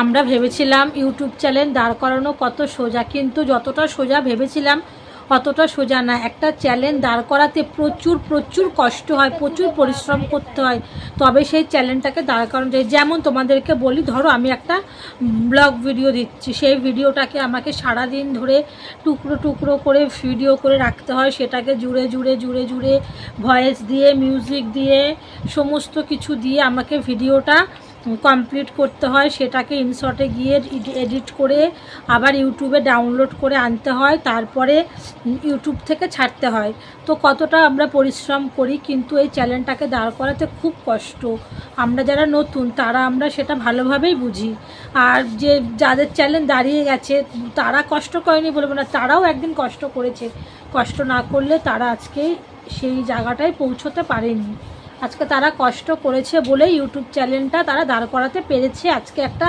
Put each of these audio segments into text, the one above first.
আমরা ভেবেছিলাম YouTube channel দাঁড় করানো কত সোজা, কিন্তু যতটা সোজা ভেবেছিলাম অতটা সোজা না। একটা চ্যানেল দাঁড় করাতে প্রচুর প্রচুর কষ্ট হয়, প্রচুর পরিশ্রম করতে হয়, তবে সেই চ্যানেলটাকে দাঁড় করানো যায়। যেমন তোমাদেরকে বলি, ধরো আমি একটা ব্লগ ভিডিও দিচ্ছি, সেই ভিডিওটাকে আমাকে সারাদিন ধরে টুকরো টুকরো করে ভিডিও করে রাখতে হয়, সেটাকে জুড়ে জুড়ে জুড়ে জুড়ে ভয়েস দিয়ে, মিউজিক দিয়ে, সমস্ত কিছু দিয়ে আমাকে ভিডিওটা কমপ্লিট করতে হয়। সেটাকে ইনশটে গিয়ে এডিট করে আবার ইউটিউবে ডাউনলোড করে আনতে হয়, তারপরে ইউটিউব থেকে ছাড়তে হয়। তো কতটা আমরা পরিশ্রম করি, কিন্তু এই চ্যানেলটাকে দাঁড় করাতে খুব কষ্ট। আমরা যারা নতুন তারা আমরা সেটা ভালোভাবেই বুঝি, আর যে যাদের চ্যানেল দাঁড়িয়ে গেছে তারা কষ্ট করেনি বলবো না, তারাও একদিন কষ্ট করেছে। কষ্ট না করলে তারা আজকে সেই জায়গাটায় পৌঁছতে পারেনি। আজকে তারা কষ্ট করেছে বলে ইউটিউব চ্যানেলটা তারা দাঁড় করাতে পেরেছে, আজকে একটা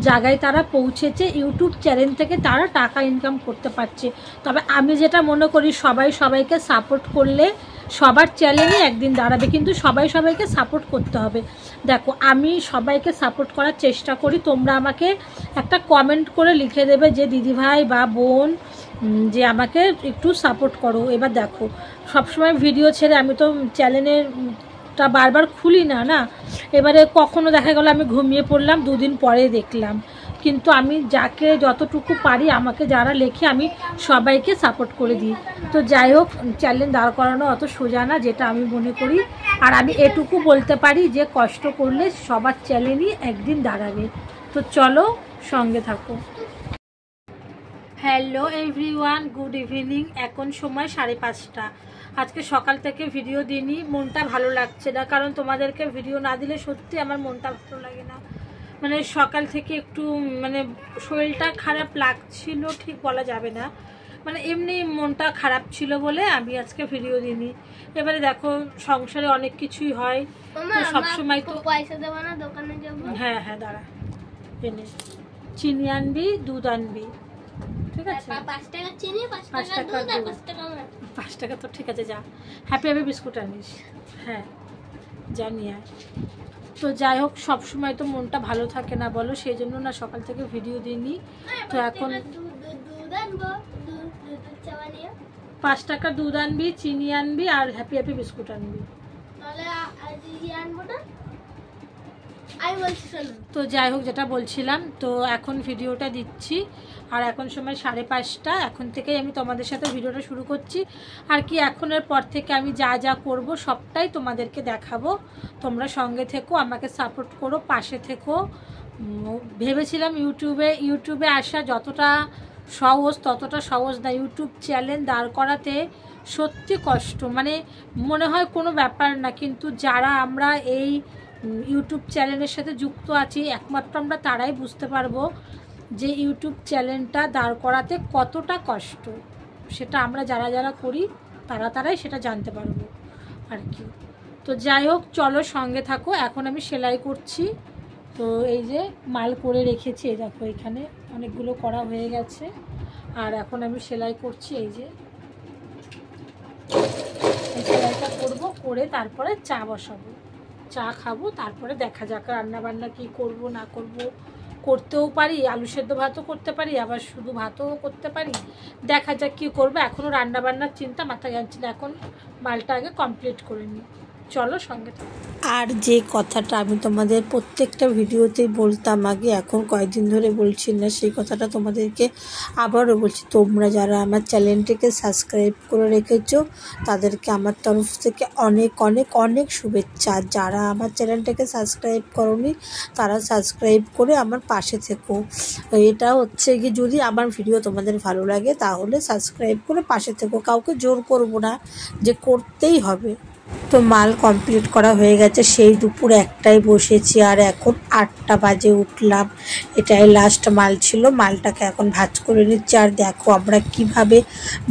জায়গায় তারা পৌঁছেছে, ইউটিউব চ্যানেল থেকে তারা টাকা ইনকাম করতে পারছে। তবে আমি যেটা মনে করি, সবাই সবাইকে সাপোর্ট করলে সবার চ্যানেলই একদিন দাঁড়াবে, কিন্তু সবাই সবাইকে সাপোর্ট করতে হবে। দেখো, আমি সবাইকে সাপোর্ট করার চেষ্টা করি, তোমরা আমাকে একটা কমেন্ট করে লিখে দেবে যে দিদিভাই বা বোন যে আমাকে একটু সাপোর্ট করো। এবার দেখো, সবসময় ভিডিও ছেড়ে আমি তো চ্যানেলের বারবার খুলি না না। এবারে কখনো দেখা গেল আমি ঘুমিয়ে পড়লাম, দুদিন পরে দেখলাম, কিন্তু আমি যাকে যতটুকু পারি আমাকে যারা লেখে আমি সবাইকে সাপোর্ট করে দিই। তো যাই হোক, চ্যালেঞ্জ দাঁড় করানো অত সোজা না যেটা আমি মনে করি। আর আমি এটুকু বলতে পারি যে কষ্ট করলে সবার চ্যালেঞ্জই একদিন দাঁড়াবে। তো চলো, সঙ্গে থাকো। Hello everyone, good evening. এখন সময় 5:30। আজকে সকাল থেকে ভিডিও দিইনি, মনটা ভালো লাগছে না, কারণ তোমাদেরকে ভিডিও না দিলে সত্যি আমার মনটা ভালো লাগে না। মানে সকাল থেকে একটু শরীরটা খারাপ লাগছিল, ঠিক বলা যাবে না, এমনি মনটা খারাপ ছিল বলে আমি আজকে ভিডিও দিইনি। এবারে দেখো, সংসারে অনেক কিছুই হয়, তো সবসময় তো পয়সা দেবো না, দোকানে যাবো। হ্যাঁ হ্যাঁ, দাঁড়া, এনে চিনি আনবি, দুধ আনবি, ঠিক আছে? 5 টাকা চিনি, 5 টাকা দুধ, 5 টাকা তো ঠিক আছে, যা। হ্যাপি হ্যাপি বিস্কুট আনিস, হ্যাঁ জানি। আর তো যাই হোক, সবসময় তো মনটা ভালো থাকে না বলো, সেই জন্য না সকাল থেকে ভিডিও দিইনি। তো এখন 5 টাকা দুধ আনবি, চিনি আনবি, আর হ্যাপি হ্যাপি বিস্কুট আনবি। তো যাই হোক, যেটা বলছিলাম, তো এখন ভিডিওটা দিচ্ছি, আর এখন সময় 5:30। এখন থেকেই আমি তোমাদের সাথে ভিডিওটা শুরু করছি। আর কি, এখনের পর থেকে আমি যা যা করব সবটাই তোমাদেরকে দেখাবো। তোমরা সঙ্গে থেকো, আমাকে সাপোর্ট করো, পাশে থেকো। ভেবেছিলাম ইউটিউবে আসা যতটা সহজ ততটা সহজ না। ইউটিউব চ্যানেল দাঁড় করাতে সত্যি কষ্ট, মনে হয় কোনো ব্যাপার না, কিন্তু যারা আমরা এই ইউটিউব চ্যানেলের সাথে যুক্ত আছি একমাত্র আমরা তারাই বুঝতে পারবো যে ইউটিউব চ্যানেলটা দাঁড় করাতে কতটা কষ্ট। সেটা আমরা যারা যারা করি তারাই সেটা জানতে পারবো আর কি। তো যাই হোক, চলো সঙ্গে থাকো। এখন আমি সেলাই করছি। তো এই যে মাল করে রেখেছি, এই দেখো এখানে অনেকগুলো করা হয়ে গেছে, আর এখন আমি সেলাই করছি। এই যে এই সেলাইটা করবো, করে তারপরে চা বসাবো, চা খাবো, তারপরে দেখা যাক রান্না বান্না কি করব না করব। করতেও পারি, আলু সেদ্ধ ভাতও করতে পারি, আবার শুধু ভাতও করতে পারি, দেখা যাক কি করবো। এখনও রান্না বান্নার চিন্তা মাথায় যাচ্ছে না, এখন মালটা আগে কমপ্লিট করে নিই। চলো সঙ্গে। আর যে কথাটা আমি তোমাদের প্রত্যেকটা ভিডিওতেই বলতাম আগে, এখন কয়েকদিন ধরে বলছি না, সেই কথাটা তোমাদেরকে আবারও বলছি। তোমরা যারা আমার চ্যানেলটিকে সাবস্ক্রাইব করে রেখেছো তাদেরকে আমার তরফ থেকে অনেক অনেক অনেক শুভেচ্ছা। যারা আমার চ্যানেলটাকে সাবস্ক্রাইব করোনি তারা সাবস্ক্রাইব করে আমার পাশে থেকো। এটা হচ্ছে কি, যদি আমার ভিডিও তোমাদের ভালো লাগে তাহলে সাবস্ক্রাইব করে পাশে থেকো, কাউকে জোর করবো না যে করতেই হবে। তো মাল কমপ্লিট করা হয়ে গেছে, সেই দুপুর 1টায় বসেছি, আর এখন 8টা বাজে উঠলাম। এটাই লাস্ট মাল ছিল, মালটাকে এখন ভাজ করে নিচ্ছি। আর দেখো আমরা কিভাবে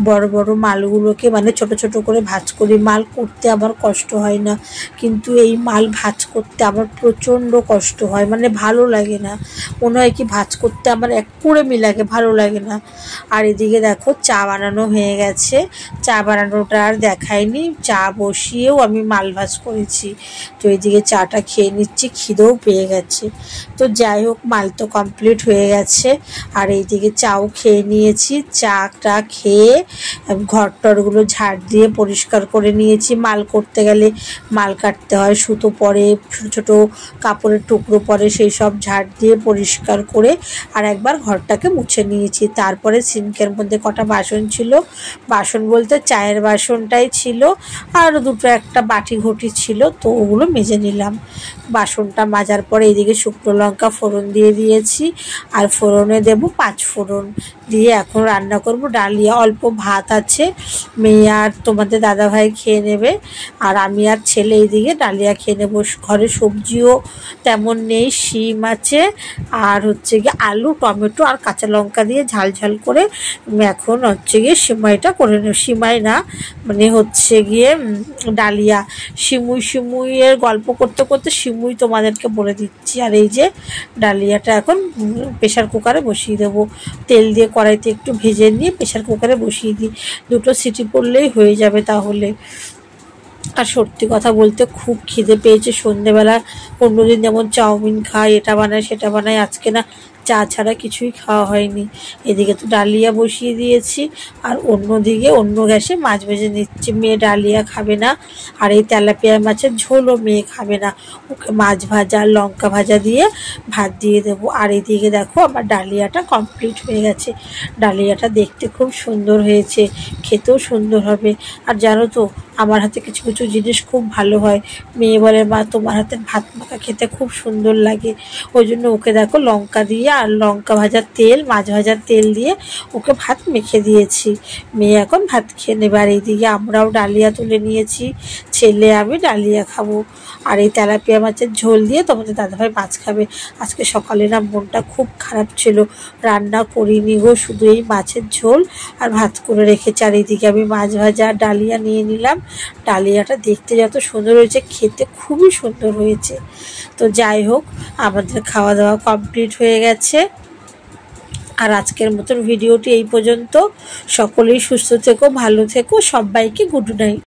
বড় বড় মালগুলোকে ছোট ছোট করে ভাজ করি। মাল করতে আমার কষ্ট হয় না, কিন্তু এই মাল ভাজ করতে আমার প্রচণ্ড কষ্ট হয়, ভালো লাগে না, মনে হয় কি ভাজ করতে আমার এক কুড়েমি লাগে, ভালো লাগে না। আর এদিকে দেখো চা বানানো হয়ে গেছে, চা বানানোটা আর দেখাইনি। চা বসিয়ে দিয়েও আমি মাল ভাজ করেছি। তো এইদিকে চাটা খেয়ে নিচ্ছি, খিদেও পেয়ে গেছে। তো যাই হোক, মাল তো কমপ্লিট হয়ে গেছে। আর এইদিকে চাও খেয়ে নিয়েছি। চাটা খেয়ে ঘর টরগুলো ঝাড় দিয়ে পরিষ্কার করে নিয়েছি। মাল করতে গেলে মাল কাটতে হয়, সুতো পরে, ছোটো ছোটো কাপড়ের টুকরো পরে, সেই সব ঝাড় দিয়ে পরিষ্কার করে আর একবার ঘরটাকে মুছে নিয়েছি। তারপরে সিঙ্কের মধ্যে কটা বাসন ছিল, বাসন বলতে চায়ের বাসনটাই ছিল, আর দুটো একটা বাটি ঘটি ছিল, তো ওগুলো মেজে নিলাম। বাসনটা মাজার পরে এইদিকে শুকনো লঙ্কা ফোড়ন দিয়ে দিয়েছি, আর ফোড়নে দেব 5 ফোড়ন দিয়ে এখন রান্না করব ডালিয়া। অল্প ভাত আছে, মেয়ে আর তোমাদের দাদাভাই খেয়ে নেবে, আর আমি আর ছেলে এইদিকে ডালিয়া খেয়ে নেবো। ঘরে সবজিও তেমন নেই, শিম আছে আর হচ্ছে গিয়ে আলু, টমেটো আর কাঁচা লঙ্কা দিয়ে ঝাল ঝাল করে এখন হচ্ছে গিয়ে সিমাইটা করে নেব। সিমাই না, মানে হচ্ছে গিয়ে ডালিয়া। সিমুইয়ের গল্প করতে করতে সিমুই তোমাদেরকে বলে দিচ্ছি। আর এই যে ডালিয়াটা এখন প্রেশার কুকারে বসিয়ে দেবো। তেল দিয়ে কড়াইতে একটু ভেজে নিয়ে প্রেশার কুকারে বসিয়ে দিই, 2টো সিটি পড়লেই হয়ে যাবে তাহলে। আর সত্যি কথা বলতে খুব খিদে পেয়েছে সন্ধ্যেবেলা। অন্যদিন যেমন চাউমিন খাই, এটা বানাই সেটা বানাই, আজকে না চা ছাড়া কিছুই খাওয়া হয়নি। এদিকে তো ডালিয়া বসিয়ে দিয়েছি, আর অন্যদিকে অন্য গ্যাসে মাছ ভেজে নিচ্ছি। মেয়ে ডালিয়া খাবে না, আর এই তেলাপিয়া মাছের ঝোলও মেয়ে খাবে না, ওকে মাছ ভাজা লঙ্কা ভাজা দিয়ে ভাত দিয়ে দেবো। আর এইদিকে দেখো আমার ডালিয়াটা কমপ্লিট হয়ে গেছে। ডালিয়াটা দেখতে খুব সুন্দর হয়েছে, খেতেও সুন্দর হবে। আর জানো তো, আমার হাতে কিছু কিছু জিনিস খুব ভালো হয়। মেয়ে বলে, মা তোমার হাতের ভাত মাখা খেতে খুব সুন্দর লাগে। ওই জন্য ওকে দেখো লঙ্কা দিয়ে আর লঙ্কা ভাজার তেল, মাছ ভাজার তেল দিয়ে ওকে ভাত মেখে দিয়েছি। মেয়ে এখন ভাত খেয়ে নেবে। আর এইদিকে আমরাও ডালিয়া তুলে নিয়েছি, ছেলে আমি ডালিয়া খাবো। আর এই তেলাপিয়া মাছের ঝোল দিয়ে তোমাদের দাদাভাই মাছ খাবে। আজকে সকালে না মনটা খুব খারাপ ছিল, রান্না করিনি গো, শুধু এই মাছের ঝোল আর ভাত করে রেখেছি। আর এইদিকে আমি মাছ ভাজা আর ডালিয়া নিয়ে নিলাম। ডালিয়াটা দেখতে যত সুন্দর হয়েছে, খেতে খুবই সুন্দর হয়েছে। তো যাই হোক, আমাদের খাওয়া দাওয়া কমপ্লিট হয়ে গেছে। আর আজকের মতন ভিডিওটি এই পর্যন্ত। সকলেই সুস্থ থেকো, ভালো থেকো, সবাইকে গুড নাইট।